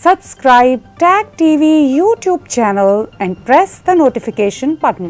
Subscribe Tag TV YouTube channel and press the notification button.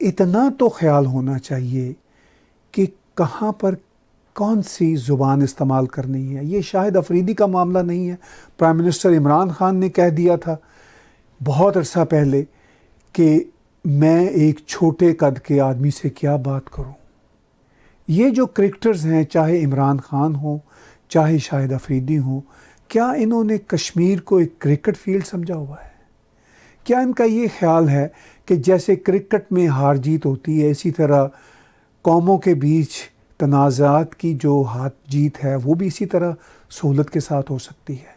اتنا تو خیال ہونا چاہیے کہ کہاں پر کون سی زبان استعمال کرنی ہے. یہ شاہد افریدی کا معاملہ نہیں ہے. پرائم منسٹر عمران خان نے کہہ دیا تھا بہت عرصہ پہلے کہ میں ایک چھوٹے قد کے آدمی سے کیا بات کروں. یہ جو کرکٹرز ہیں، چاہے عمران خان ہوں چاہے شاہد افریدی ہوں، کیا انہوں نے کشمیر کو ایک کرکٹ فیلڈ سمجھا ہوا ہے؟ کیا ان کا یہ خیال ہے کہ جیسے کرکٹ میں ہار جیت ہوتی ہے اسی طرح قوموں کے بیچ تنازعات کی جو ہاتھ جیت ہے وہ بھی اسی طرح سہولت کے ساتھ ہو سکتی ہے؟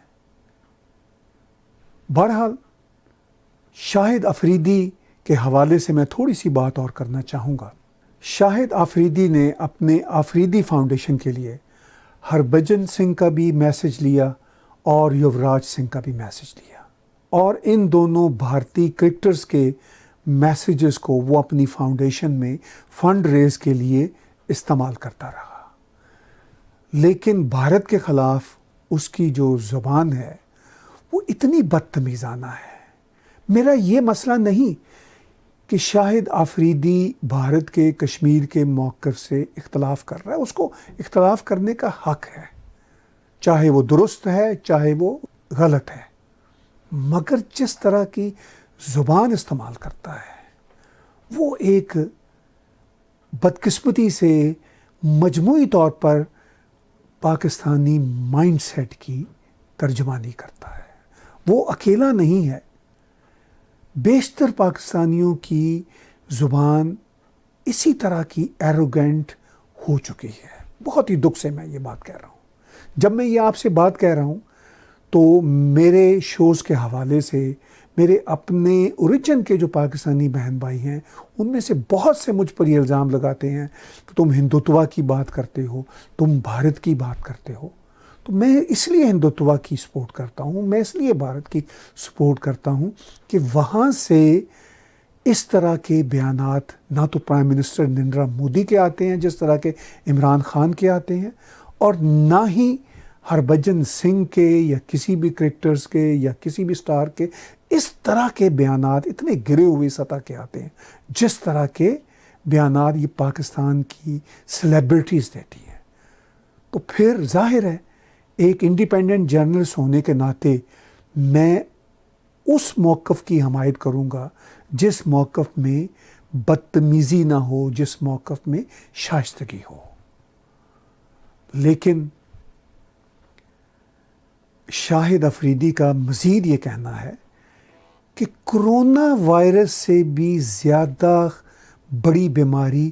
بہرحال شاہد افریدی کے حوالے سے میں تھوڑی سی بات اور کرنا چاہوں گا. شاہد افریدی نے اپنے آفریدی فاؤنڈیشن کے لیے ہربھجن سنگھ کا بھی میسج لیا اور یوراج سنگھ کا بھی میسج لیا، اور ان دونوں بھارتی کرکٹرز کے میسیجز کو وہ اپنی فاؤنڈیشن میں فنڈ ریز کے لیے استعمال کرتا رہا. لیکن بھارت کے خلاف اس کی جو زبان ہے وہ اتنی بدتمیزانہ ہے. میرا یہ مسئلہ نہیں کہ شاہد افریدی بھارت کے کشمیر کے موقف سے اختلاف کر رہا ہے، اس کو اختلاف کرنے کا حق ہے، چاہے وہ درست ہے چاہے وہ غلط ہے، مگر جس طرح کی زبان استعمال کرتا ہے وہ ایک بدقسمتی سے مجموعی طور پر پاکستانی مائنڈ سیٹ کی ترجمانی کرتا ہے. وہ اکیلا نہیں ہے، بیشتر پاکستانیوں کی زبان اسی طرح کی ایروگنٹ ہو چکی ہے. بہت ہی دکھ سے میں یہ بات کہہ رہا ہوں. جب میں یہ آپ سے بات کہہ رہا ہوں تو میرے شوز کے حوالے سے میرے اپنے اوریجن کے جو پاکستانی بہن بھائی ہیں ان میں سے بہت سے مجھ پر یہ الزام لگاتے ہیں کہ تم ہندوتوا کی بات کرتے ہو، تم بھارت کی بات کرتے ہو. تو میں اس لیے ہندوتوا کی سپورٹ کرتا ہوں، میں اس لیے بھارت کی سپورٹ کرتا ہوں کہ وہاں سے اس طرح کے بیانات نہ تو پرائم منسٹر نریندر مودی کے آتے ہیں جس طرح کے عمران خان کے آتے ہیں، اور نہ ہی ہربھجن سنگھ کے یا کسی بھی کرکٹرز کے یا کسی بھی سٹار کے اس طرح کے بیانات اتنے گرے ہوئے سطح کے آتے ہیں جس طرح کے بیانات یہ پاکستان کی سیلیبریٹیز دیتی ہیں. تو پھر ظاہر ہے ایک انڈیپینڈنٹ جرنلسٹ ہونے کے ناطے میں اس موقف کی حمایت کروں گا جس موقف میں بدتمیزی نہ ہو، جس موقف میں شائستگی ہو. لیکن شاہد افریدی کا مزید یہ کہنا ہے کہ کرونا وائرس سے بھی زیادہ بڑی بیماری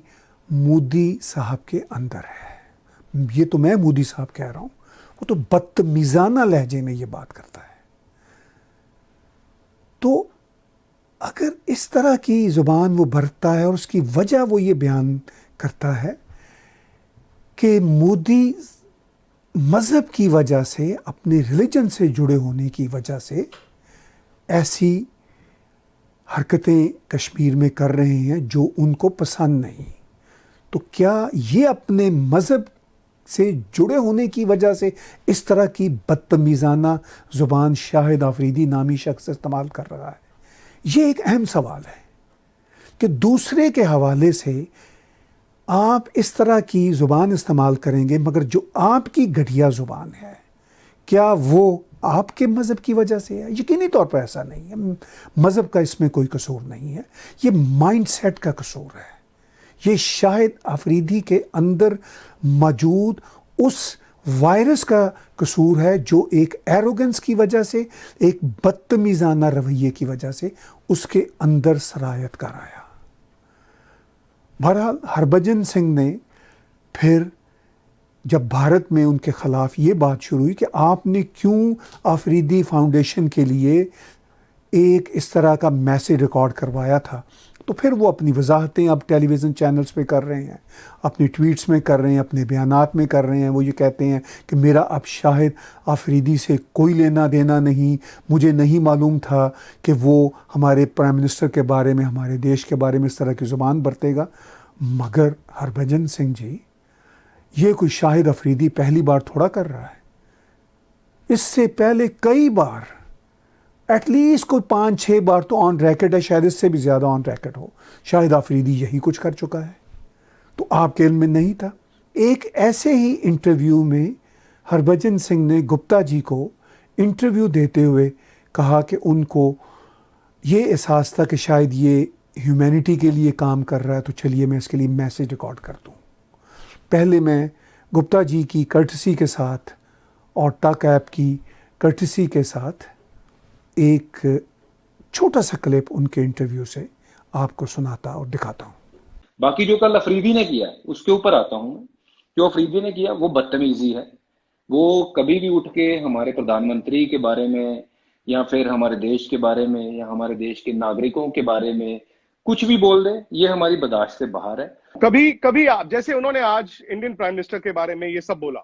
مودی صاحب کے اندر ہے. یہ تو میں مودی صاحب کہہ رہا ہوں، وہ تو بدتمیزانہ لہجے میں یہ بات کرتا ہے. تو اگر اس طرح کی زبان وہ برتتا ہے اور اس کی وجہ وہ یہ بیان کرتا ہے کہ مودی مذہب کی وجہ سے، اپنے ریلیجن سے جڑے ہونے کی وجہ سے ایسی حرکتیں کشمیر میں کر رہے ہیں جو ان کو پسند نہیں، تو کیا یہ اپنے مذہب سے جڑے ہونے کی وجہ سے اس طرح کی بدتمیزانہ زبان شاہد افریدی نامی شخص استعمال کر رہا ہے؟ یہ ایک اہم سوال ہے کہ دوسرے کے حوالے سے آپ اس طرح کی زبان استعمال کریں گے، مگر جو آپ کی گھٹیا زبان ہے کیا وہ آپ کے مذہب کی وجہ سے ہے؟ یقینی طور پر ایسا نہیں ہے. مذہب کا اس میں کوئی قصور نہیں ہے، یہ مائنڈ سیٹ کا قصور ہے. یہ شاہد افریدی کے اندر موجود اس وائرس کا قصور ہے جو ایک ایروگنس کی وجہ سے، ایک بدتمیزانہ رویے کی وجہ سے اس کے اندر سرایت کر آیا. بہرحال ہربھجن سنگھ نے پھر جب بھارت میں ان کے خلاف یہ بات شروع ہوئی کہ آپ نے کیوں آفریدی فاؤنڈیشن کے لیے ایک اس طرح کا میسیج ریکارڈ کروایا تھا، تو پھر وہ اپنی وضاحتیں اب ٹیلی ویژن چینلز پہ کر رہے ہیں، اپنی ٹویٹس میں کر رہے ہیں، اپنے بیانات میں کر رہے ہیں. وہ یہ کہتے ہیں کہ میرا اب شاہد آفریدی سے کوئی لینا دینا نہیں، مجھے نہیں معلوم تھا کہ وہ ہمارے پرائم منسٹر کے بارے میں، ہمارے دیش کے بارے میں اس طرح کی زبان برتے گا. مگر ہربھجن سنگھ جی، یہ کوئی شاہد افریدی پہلی بار تھوڑا کر رہا ہے. اس سے پہلے کئی بار ایٹ لیسٹ کوئی 5-6 بار تو آن ریکڈ ہے, شاید اس سے بھی زیادہ آن ریکڈ ہو. شاہد آفریدی یہی کچھ کر چکا ہے, تو آپ کے علم میں نہیں تھا. ایک ایسے ہی انٹرویو میں ہربھجن سنگھ نے گپتا جی کو انٹرویو دیتے ہوئے کہا کہ ان کو یہ احساس تھا کہ شاید یہ ہیومینٹی کے لیے کام کر رہا ہے, تو چلیے میں اس کے لیے میسیج ریکارڈ کر دوں. پہلے میں گپتا جی کی کرٹسی کے ساتھ اور ٹک ایپ کی کرٹسی کے ساتھ ایک چھوٹا سا کلپ ان کے انٹرویو سے آپ کو سناتا اور دکھاتا ہوں. باقی جو کل افریدی نے کیا اس کے اوپر آتا ہوں. جو افریدی نے کیا وہ بدتمیزی ہے. وہ کبھی بھی اٹھ کے ہمارے پردھان منتری کے بارے میں یا پھر ہمارے دیش کے بارے میں یا ہمارے دیش کے ناگرکوں کے بارے میں کچھ بھی بول دے, یہ ہماری برداشت سے باہر ہے. کبھی آپ جیسے انہوں نے آج انڈین پرائم منسٹر کے بارے میں یہ سب بولا,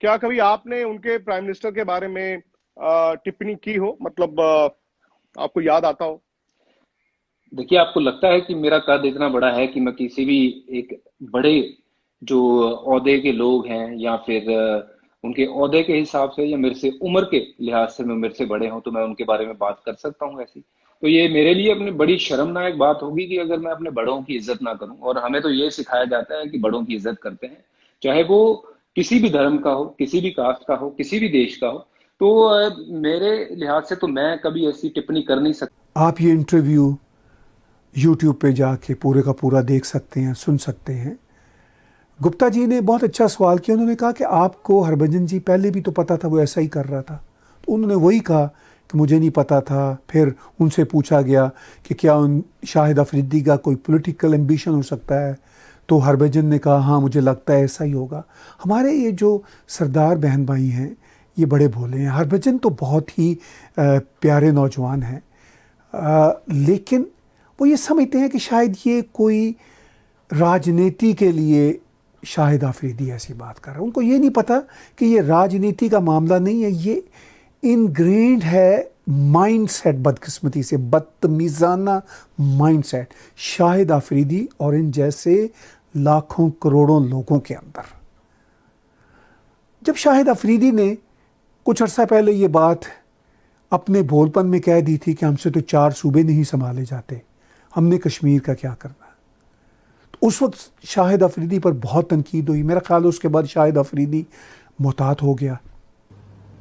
کیا کبھی آپ نے ان کے پرائم منسٹر کے بارے میں ٹپنی کی ہو, مطلب آپ کو یاد آتا ہو؟ دیکھیے, آپ کو لگتا ہے کہ میرا قد اتنا بڑا ہے کہ میں کسی بھی ایک بڑے جو عہدے کے لوگ ہیں یا پھر ان کے عہدے کے حساب سے یا میرے سے عمر کے لحاظ سے میرے سے بڑے ہوں تو میں ان کے بارے میں بات کر سکتا ہوں ایسی؟ تو یہ میرے لیے اپنی بڑی شرمناک بات ہوگی کہ اگر میں اپنے بڑوں کی عزت نہ کروں. اور ہمیں تو یہ سکھایا جاتا ہے کہ بڑوں کی عزت کرتے ہیں, چاہے وہ کسی بھی دھرم کا ہو, کسی بھی کاسٹ کا ہو, کسی بھی دیش کا ہو. تو میرے لحاظ سے تو میں کبھی ایسی ٹپنی کر نہیں سکتا. آپ یہ انٹرویو یوٹیوب پہ جا کے پورے کا پورا دیکھ سکتے ہیں, سن سکتے ہیں. گپتا جی نے بہت اچھا سوال کیا. انہوں نے کہا کہ آپ کو ہربھجن جی پہلے بھی تو پتا تھا وہ ایسا ہی کر رہا تھا. تو انہوں نے وہی کہا کہ مجھے نہیں پتا تھا. پھر ان سے پوچھا گیا کہ کیا شاہد آفریدی کا کوئی پولیٹیکل ایمبیشن ہو سکتا ہے, تو ہربھجن نے کہا ہاں مجھے لگتا ہے ایسا ہی ہوگا. ہمارے یہ جو سردار بہن بھائی ہیں یہ بڑے بھولے ہیں. ہربھجن تو بہت ہی پیارے نوجوان ہیں, لیکن وہ یہ سمجھتے ہیں کہ شاید یہ کوئی راجنیتی کے لیے شاہد آفریدی ایسی بات کر رہا ہے. ان کو یہ نہیں پتا کہ یہ راجنیتی کا معاملہ نہیں ہے, یہ انگرینڈ ہے مائنڈ سیٹ, بدقسمتی سے بدتمیزانہ مائنڈ سیٹ شاہد آفریدی اور ان جیسے لاکھوں کروڑوں لوگوں کے اندر. جب شاہد آفریدی نے کچھ عرصہ پہلے یہ بات اپنے بھول پن میں کہہ دی تھی کہ ہم سے تو 4 صوبے نہیں سنبھالے جاتے, ہم نے کشمیر کا کیا کرنا, تو اس وقت شاہد آفریدی پر بہت تنقید ہوئی. میرا خیال ہے اس کے بعد شاہد آفریدی محتاط ہو گیا.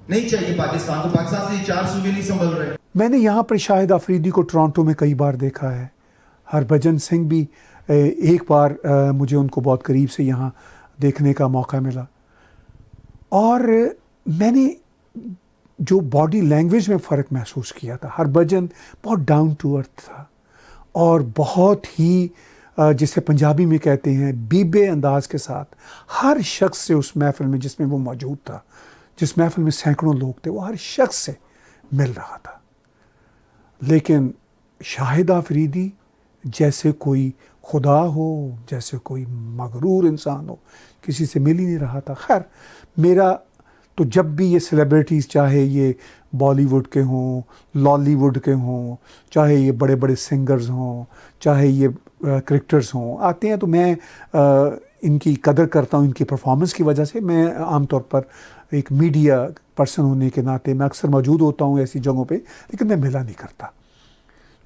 نہیں چاہیے پاکستان کو, پاکستان سے 4 صوبے نہیں سنبھل رہے. میں نے یہاں پر شاہد آفریدی کو ٹورانٹو میں کئی بار دیکھا ہے. ہربھجن سنگھ بھی ایک بار مجھے ان کو بہت قریب سے یہاں دیکھنے کا موقع ملا, اور میں نے جو باڈی لینگویج میں فرق محسوس کیا تھا. ہربھجن بہت ڈاؤن ٹو ارتھ تھا اور بہت ہی جسے پنجابی میں کہتے ہیں بیبے انداز کے ساتھ ہر شخص سے اس محفل میں جس میں وہ موجود تھا, جس محفل میں سینکڑوں لوگ تھے, وہ ہر شخص سے مل رہا تھا. لیکن شاہد آفریدی جیسے کوئی خدا ہو, جیسے کوئی مغرور انسان ہو, کسی سے مل ہی نہیں رہا تھا. خیر, میرا تو جب بھی یہ سیلیبریٹیز, چاہے یہ بالی ووڈ کے ہوں, لالی ووڈ کے ہوں, چاہے یہ بڑے بڑے سنگرز ہوں, چاہے یہ کرکٹرز ہوں, آتے ہیں تو میں ان کی قدر کرتا ہوں ان کی پرفارمنس کی وجہ سے. میں عام طور پر ایک میڈیا پرسن ہونے کے ناطے میں اکثر موجود ہوتا ہوں ایسی جگہوں پہ, لیکن میں ملا نہیں کرتا,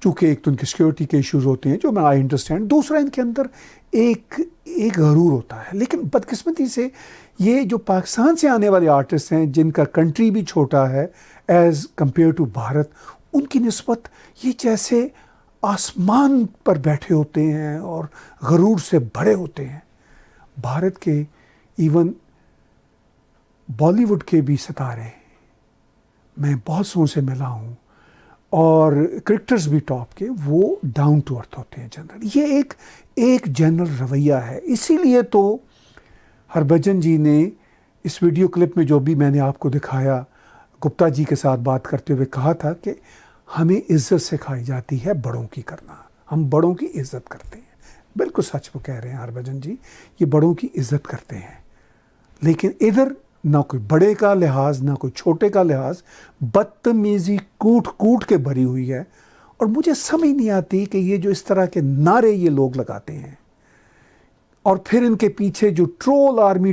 چونکہ ایک تو ان کی سیکیورٹی کے ایشوز ہوتے ہیں جو میں آئی انڈرسٹینڈ, دوسرا ان کے اندر ایک غرور ہوتا ہے. لیکن بدقسمتی سے یہ جو پاکستان سے آنے والے آرٹسٹ ہیں جن کا کنٹری بھی چھوٹا ہے ایز کمپیئر ٹو بھارت, ان کی نسبت یہ جیسے آسمان پر بیٹھے ہوتے ہیں اور غرور سے بھرے ہوتے ہیں. بھارت کے ایون بالی ووڈ کے بھی ستارے میں بہت سو سے ملا ہوں, اور کرکٹرز بھی ٹاپ کے, وہ ڈاؤن ٹو ارتھ ہوتے ہیں جنرل. یہ ایک جنرل رویہ ہے. اسی لیے تو ہربھجن جی نے اس ویڈیو کلپ میں جو بھی میں نے آپ کو دکھایا گپتا جی کے ساتھ بات کرتے ہوئے کہا تھا کہ ہمیں عزت سکھائی جاتی ہے بڑوں کی کرنا, ہم بڑوں کی عزت کرتے ہیں. بالکل سچ وہ کہہ رہے ہیں ہربھجن جی, یہ بڑوں کی عزت کرتے ہیں. لیکن ادھر نہ کوئی بڑے کا لحاظ نہ کوئی چھوٹے کا لحاظ, بدتمیزی کوٹ کے بھری ہوئی ہے. اور مجھے سمجھ نہیں آتی کہ یہ جو اس طرح کے نعرے یہ لوگ لگاتے ہیں اور پھر ان کے پیچھے جو troll army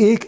1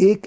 1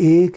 1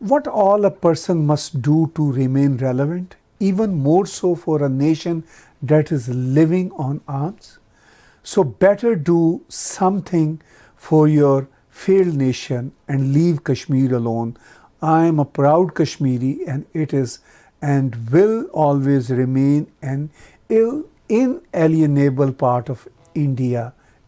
What all a person must do to remain relevant, even more so for a nation that is living on arms. So better do something for your failed nation and leave Kashmir alone. I am a proud Kashmiri and it is and will always remain an inalienable part of India.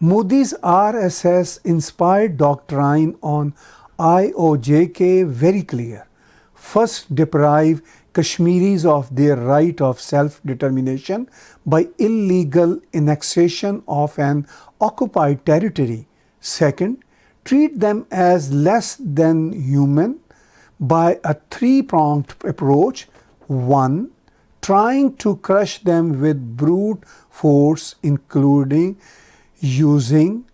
Modi's RSS inspired doctrine on IOJK very clear. First, deprive Kashmiris of their right of self-determination by illegal annexation of an occupied territory. Second, treat them as less than human by a 3-pronged approach. 1. Trying to crush them with brute force, including using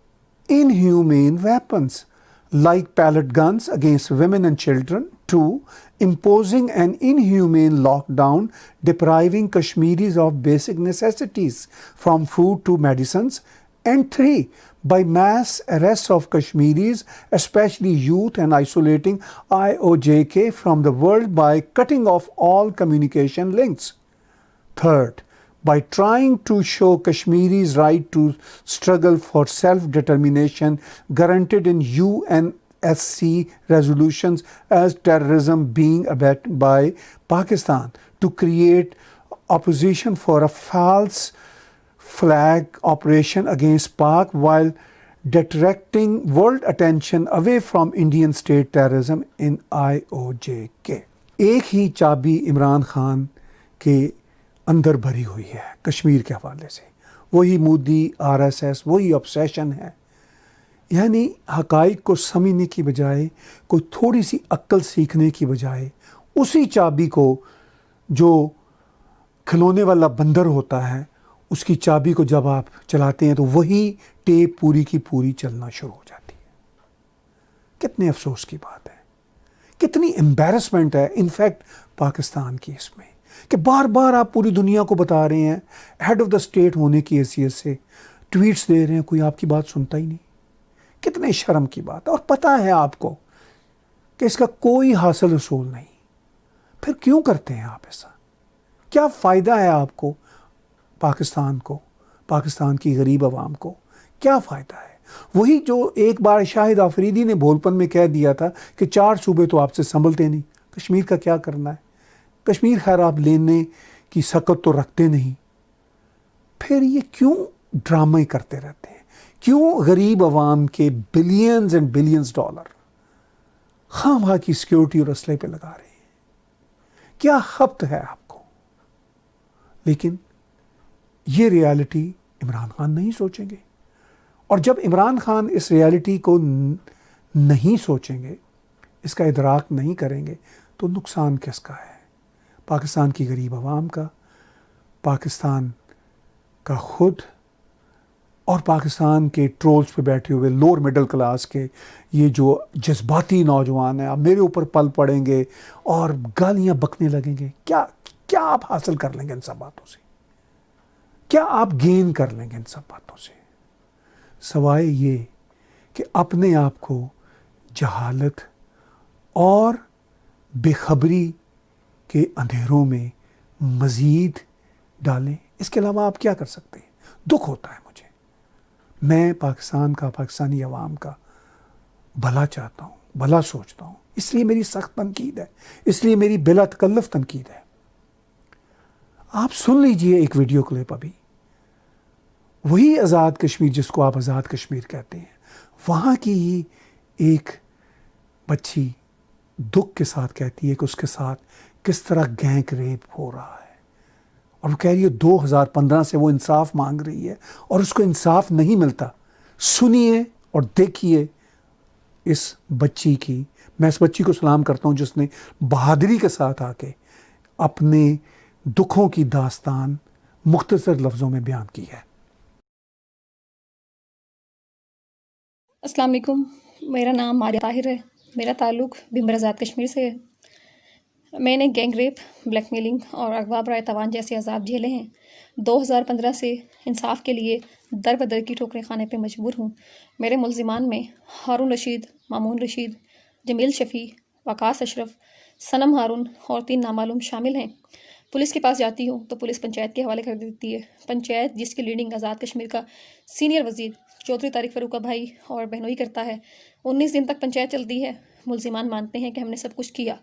inhumane weapons like pellet guns against women and children. 2. Imposing an inhumane lockdown, depriving Kashmiris of basic necessities from food to medicines. And 3. By mass arrests of Kashmiris, especially youth, and isolating IOJK from the world by cutting off all communication links. Third, by trying to show Kashmiris' right to struggle for self-determination guaranteed in UNSC resolutions as terrorism being abetted by Pakistan to create opposition for a false flag operation against Pak while directing world attention away from Indian state terrorism in IOJ-K. ایک ہی چابی عمران خان کے اندر بھری ہوئی ہے کشمیر کے حوالے سے، وہی مودی، RSS، وہی obsession ہے. یعنی حقائق کو سمجھنے کی بجائے، کوئی تھوڑی سی عقل سیکھنے کی بجائے، اسی چابی کو جو کھلونے والا بندر ہوتا ہے، اس کی چابی کو جب آپ چلاتے ہیں تو وہی ٹیپ پوری کی پوری چلنا شروع ہو جاتی ہے. کتنے افسوس کی بات ہے، کتنی امبیرسمنٹ ہے انفیکٹ پاکستان کی اس میں، کہ بار بار آپ پوری دنیا کو بتا رہے ہیں، ہیڈ آف دا اسٹیٹ ہونے کی حیثیت سے ٹویٹس دے رہے ہیں، کوئی آپ کی بات سنتا ہی نہیں. کتنے شرم کی بات ہے. اور پتہ ہے آپ کو کہ اس کا کوئی حاصل حصول نہیں، پھر کیوں کرتے ہیں آپ ایسا؟ کیا فائدہ ہے آپ کو، پاکستان کو، پاکستان کی غریب عوام کو کیا فائدہ ہے؟ وہی جو ایک بار شاہد آفریدی نے بھولپن میں کہہ دیا تھا کہ 4 صوبے تو آپ سے سنبھلتے نہیں، کشمیر کا کیا کرنا ہے؟ کشمیر خیر آپ لینے کی سکت تو رکھتے نہیں، پھر یہ کیوں ڈرامے کرتے رہتے ہیں؟ کیوں غریب عوام کے بلینز اینڈ بلینز ڈالر خواہ خواہ کی سیکیورٹی اور اسلحے پہ لگا رہے ہیں؟ کیا خبت ہے آپ کو؟ لیکن یہ ریالٹی عمران خان نہیں سوچیں گے، اور جب عمران خان اس ریالٹی کو نہیں سوچیں گے، اس کا ادراک نہیں کریں گے، تو نقصان کس کا ہے؟ پاکستان کی غریب عوام کا، پاکستان کا خود، اور پاکستان کے ٹرولز پہ بیٹھے ہوئے لوور مڈل کلاس کے یہ جو جذباتی نوجوان ہیں، اب میرے اوپر پل پڑیں گے اور گالیاں بکنے لگیں گے. کیا آپ حاصل کر لیں گے ان سب باتوں سے؟ کیا آپ گین کر لیں گے ان سب باتوں سے؟ سوائے یہ کہ اپنے آپ کو جہالت اور بے خبری کے اندھیروں میں مزید ڈالیں. اس کے علاوہ آپ کیا کر سکتے ہیں؟ دکھ ہوتا ہے مجھے، میں پاکستان کا، پاکستانی عوام کا بھلا چاہتا ہوں، بھلا سوچتا ہوں، اس لیے میری سخت تنقید ہے، اس لیے میری بلا تکلف تنقید ہے. آپ سن لیجئے ایک ویڈیو کلپ ابھی، وہی آزاد کشمیر جس کو آپ آزاد کشمیر کہتے ہیں، وہاں کی ہی ایک بچی دکھ کے ساتھ کہتی ہے کہ اس کے ساتھ کس طرح گینگ ریپ ہو رہا ہے، اور وہ کہہ رہی ہے 2015 سے وہ انصاف مانگ رہی ہے اور اس کو انصاف نہیں ملتا. سنیے اور دیکھیے اس بچی کی. میں اس بچی کو سلام کرتا ہوں جس نے بہادری کے ساتھ آ کے اپنے دکھوں کی داستان مختصر لفظوں میں بیان کی ہے. السلام علیکم، میرا نام ماریہ طاہر ہے، میرا تعلق بھمبر آزاد کشمیر سے ہے. میں نے گینگ ریپ، بلیک میلنگ اور اغوا برائے تاوان جیسے عذاب جھیلے ہیں. 2015 سے انصاف کے لیے در بدر کی ٹھوکریں کھانے پہ مجبور ہوں. میرے ملزمان میں ہارون رشید، مامون رشید، جمیل شفیع، وقاص اشرف، صنم ہارون اور 3 نامعلوم شامل ہیں. پولیس کے پاس جاتی ہوں تو پولیس پنچایت کے حوالے کر دیتی ہے. پنچایت جس کی لیڈنگ آزاد کشمیر کا سینئر وزیر چودھری طارق فاروق بھائی اور بہنوئی کرتا ہے. 19 دن تک پنچایت چلتی ہے. ملزمان مانتے ہیں کہ ہم نے سب کچھ کیا،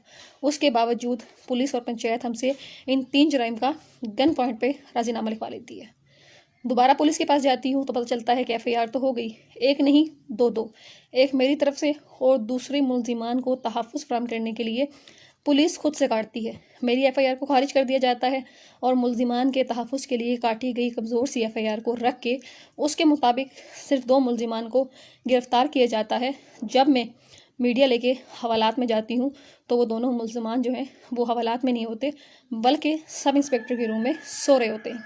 اس کے باوجود پولیس اور پنچایت ہم سے ان 3 جرائم کا گن پوائنٹ پہ راضی نامہ لکھوا لیتی ہے. دوبارہ پولیس کے پاس جاتی ہوں تو پتہ چلتا ہے کہ FIR تو ہو گئی، ایک نہیں دو، ایک میری طرف سے اور دوسرے ملزمان کو تحفظ فراہم کرنے کے لیے پولیس خود سے کاٹتی ہے. میری FIR کو خارج کر دیا جاتا ہے اور ملزمان کے تحفظ کے لیے کاٹی گئی کمزور سی FIR کو رکھ کے اس کے مطابق صرف 2 ملزمان کو گرفتار کیا جاتا ہے. جب میں میڈیا لے کے حوالات میں جاتی ہوں تو وہ دونوں ملزمان جو ہیں وہ حوالات میں نہیں ہوتے بلکہ سب انسپیکٹر کے روم میں سو رہے ہوتے ہیں.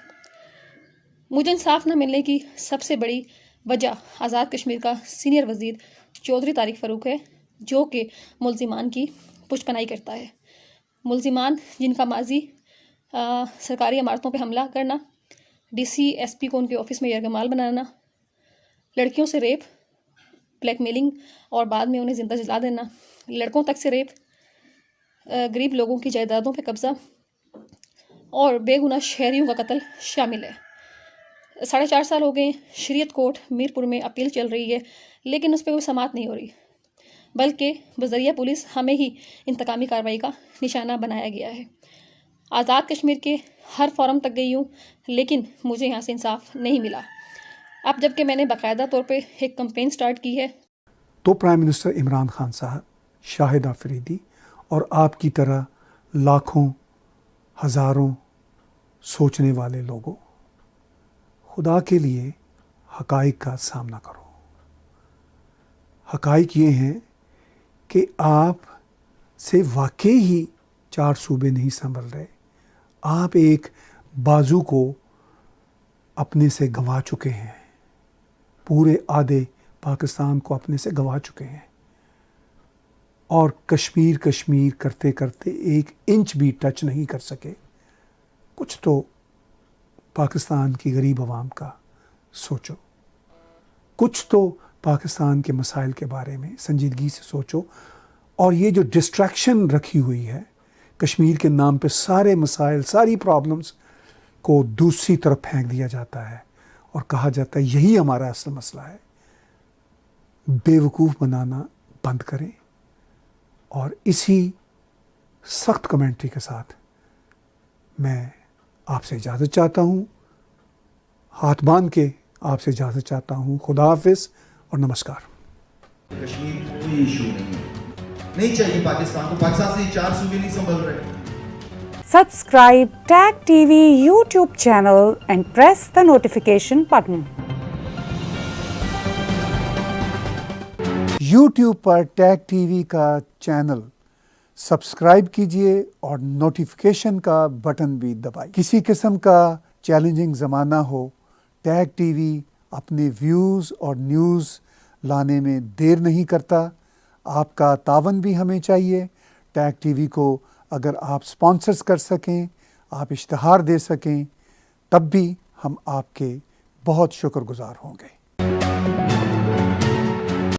مجھے انصاف نہ ملنے کی سب سے بڑی وجہ آزاد کشمیر کا سینئر وزیر چودھری طارق فاروق ہے، جو کہ ملزمان کی پشت پناہی کرتا ہے. ملزمان جن کا ماضی سرکاری عمارتوں پہ حملہ کرنا، DC SP کو ان کے آفس میں یرغمال بنانا، لڑکیوں سے ریپ، بلیک میلنگ اور بعد میں انہیں زندہ جلا دینا، لڑکوں تک سے ریپ، غریب لوگوں کی جائیدادوں پہ قبضہ اور بے گناہ شہریوں کا قتل شامل ہے. 4.5 سال ہو گئے. شریعت کوٹ میرپور میں اپیل چل رہی ہے لیکن اس پہ کوئی سماعت نہیں ہو رہی، بلکہ بذریعہ پولیس ہمیں ہی انتقامی کارروائی کا نشانہ بنایا گیا ہے. آزاد کشمیر کے ہر فورم تک گئی ہوں لیکن مجھے یہاں سے انصاف نہیں ملا. اب جب کہ میں نے باقاعدہ طور پہ ایک کمپین سٹارٹ کی ہے. تو پرائم منسٹر عمران خان صاحب، شاہد آفریدی اور آپ کی طرح لاکھوں ہزاروں سوچنے والے لوگوں، خدا کے لیے حقائق کا سامنا کرو. حقائق یہ ہیں کہ آپ سے واقعی ہی 4 صوبے نہیں سنبھل رہے. آپ ایک بازو کو اپنے سے گنوا چکے ہیں، پورے آدھے پاکستان کو اپنے سے گنوا چکے ہیں، اور کشمیر کرتے کرتے 1 انچ بھی ٹچ نہیں کر سکے. کچھ تو پاکستان کی غریب عوام کا سوچو، کچھ تو پاکستان کے مسائل کے بارے میں سنجیدگی سے سوچو. اور یہ جو ڈسٹریکشن رکھی ہوئی ہے کشمیر کے نام پہ، سارے مسائل، ساری پرابلمز کو دوسری طرف پھینک دیا جاتا ہے اور کہا جاتا ہے یہی ہمارا اصل مسئلہ ہے. بے وقوف بنانا بند کریں. اور اسی سخت کمنٹری کے ساتھ میں آپ سے اجازت چاہتا ہوں، ہاتھ باندھ کے آپ سے اجازت چاہتا ہوں. خدا حافظ اور نمسکار. کشمیر کوئی ایشو نہیں ہے، نہیں چاہیے پاکستان کو. پاکستان سے 4 صوبے نہیں سنبھل رہے. Subscribe Tag TV YouTube channel and press the notification button. YouTube per tag T V کا چینل سبسکرائب کیجئے اور نوٹیفیکیشن کا بٹن بھی دبائیے. کسی قسم کا چیلنجنگ زمانہ ہو، ٹیگ ٹی وی اپنے ویوز اور نیوز لانے میں دیر نہیں کرتا. آپ کا تعاون بھی ہمیں چاہیے. ٹیگ ٹی وی کو اگر آپ سپانسرز کر سکیں، آپ اشتہار دے سکیں، تب بھی ہم آپ کے بہت شکر گزار ہوں گے.